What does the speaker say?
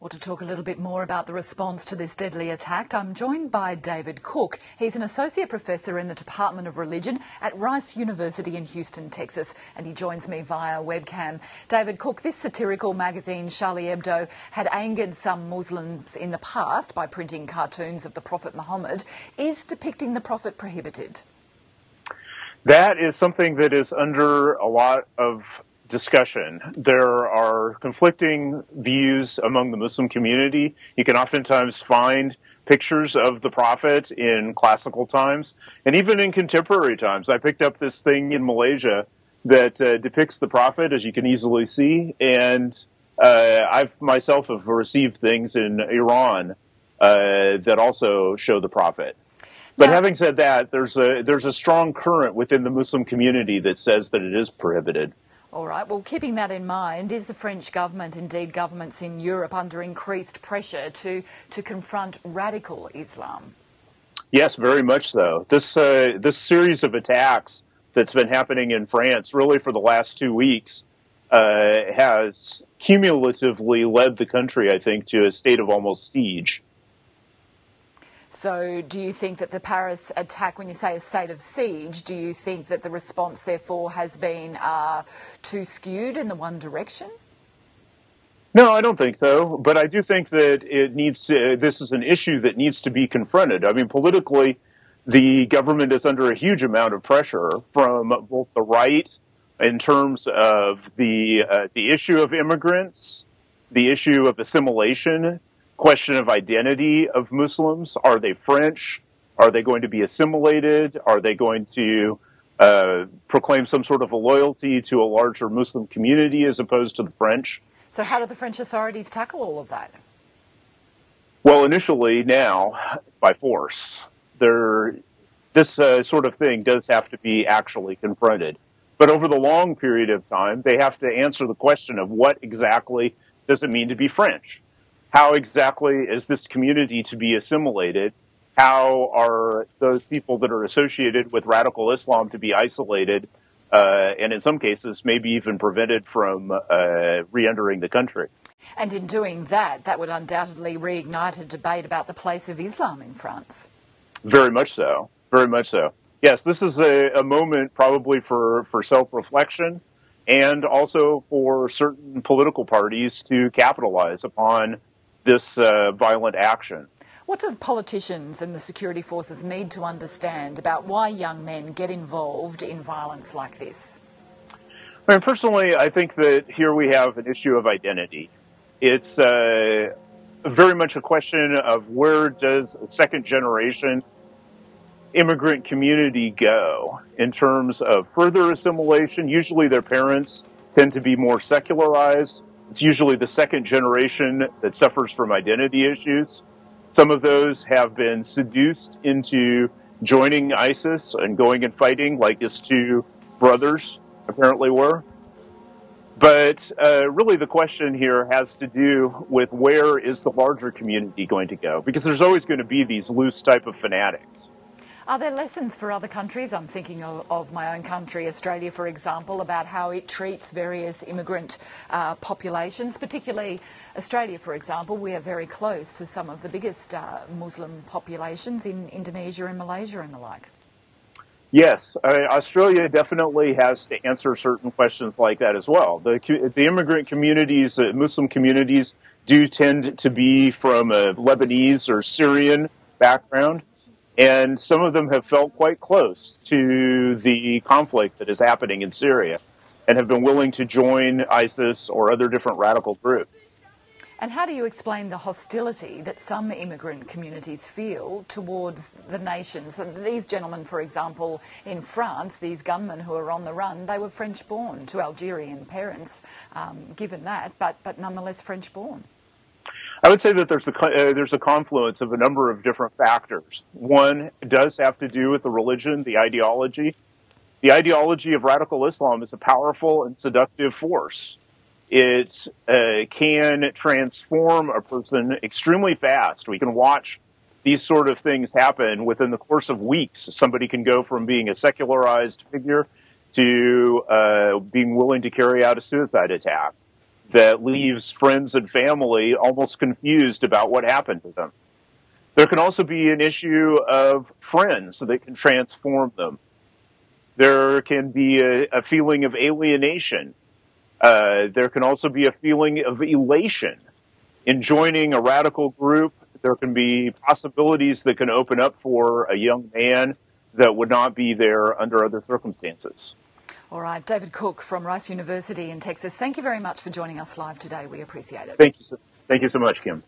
Well, to talk a little bit more about the response to this deadly attack, I'm joined by David Cook. He's an associate professor in the Department of Religion at Rice University in Houston, Texas, and he joins me via webcam. David Cook, this satirical magazine, Charlie Hebdo, had angered some Muslims in the past by printing cartoons of the Prophet Muhammad. Is depicting the Prophet prohibited? That is something that is under a lot of discussion. There are conflicting views among the Muslim community. You can oftentimes find pictures of the Prophet in classical times and even in contemporary times. I picked up this thing in Malaysia that depicts the Prophet, as you can easily see, and I've myself have received things in Iran that also show the Prophet. But having said that, there's a strong current within the Muslim community that says that it is prohibited. All right, well, keeping that in mind, is the French government, indeed governments in Europe, under increased pressure to confront radical Islam? Yes, very much so. This series of attacks that's been happening in France really for the last 2 weeks has cumulatively led the country, I think, to a state of almost siege. So do you think that the Paris attack, when you say a state of siege, do you think that the response, therefore, has been too skewed in the one direction? No, I don't think so. But I do think that it needs to, this is an issue that needs to be confronted. I mean, politically, the government is under a huge amount of pressure from both the right in terms of the issue of immigrants, the issue of assimilation, question of identity of Muslims. Are they French? Are they going to be assimilated? Are they going to proclaim some sort of a loyalty to a larger Muslim community as opposed to the French? So how do the French authorities tackle all of that? Well, initially now, by force. This sort of thing does have to be actually confronted. But over the long period of time, they have to answer the question of what exactly does it mean to be French? How exactly is this community to be assimilated? How are those people that are associated with radical Islam to be isolated, and in some cases maybe even prevented from re-entering the country? And in doing that, that would undoubtedly reignite a debate about the place of Islam in France. Very much so. Very much so. Yes, this is a moment probably for self-reflection and also for certain political parties to capitalize upon this violent action. What do politicians and the security forces need to understand about why young men get involved in violence like this? I mean, personally, I think that here we have an issue of identity. It's very much a question of where does a second-generation immigrant community go in terms of further assimilation. Usually their parents tend to be more secularized. It's usually the second generation that suffers from identity issues. Some of those have been seduced into joining ISIS and going and fighting, like his two brothers apparently were. But really the question here has to do with where is the larger community going to go? Because there's always going to be these loose type of fanatics. Are there lessons for other countries? I'm thinking of my own country, Australia, for example, about how it treats various immigrant populations, particularly Australia, for example. We are very close to some of the biggest Muslim populations in Indonesia and Malaysia and the like. Yes, Australia definitely has to answer certain questions like that as well. The immigrant communities, Muslim communities, do tend to be from a Lebanese or Syrian background. And some of them have felt quite close to the conflict that is happening in Syria and have been willing to join ISIS or other different radical groups. And how do you explain the hostility that some immigrant communities feel towards the nations? These gentlemen, for example, in France, these gunmen who are on the run, they were French-born to Algerian parents, given that, but nonetheless French-born. I would say that there's a confluence of a number of different factors. One does have to do with the religion, the ideology. The ideology of radical Islam is a powerful and seductive force. It can transform a person extremely fast. We can watch these sort of things happen within the course of weeks. Somebody can go from being a secularized figure to being willing to carry out a suicide attack. that leaves friends and family almost confused about what happened to them. There can also be an issue of friends that can transform them. There can be a feeling of alienation. There can also be a feeling of elation in joining a radical group. There can be possibilities that can open up for a young man that would not be there under other circumstances. All right, David Cook from Rice University in Texas, thank you very much for joining us live today. We appreciate it. Thank you so much, Kim.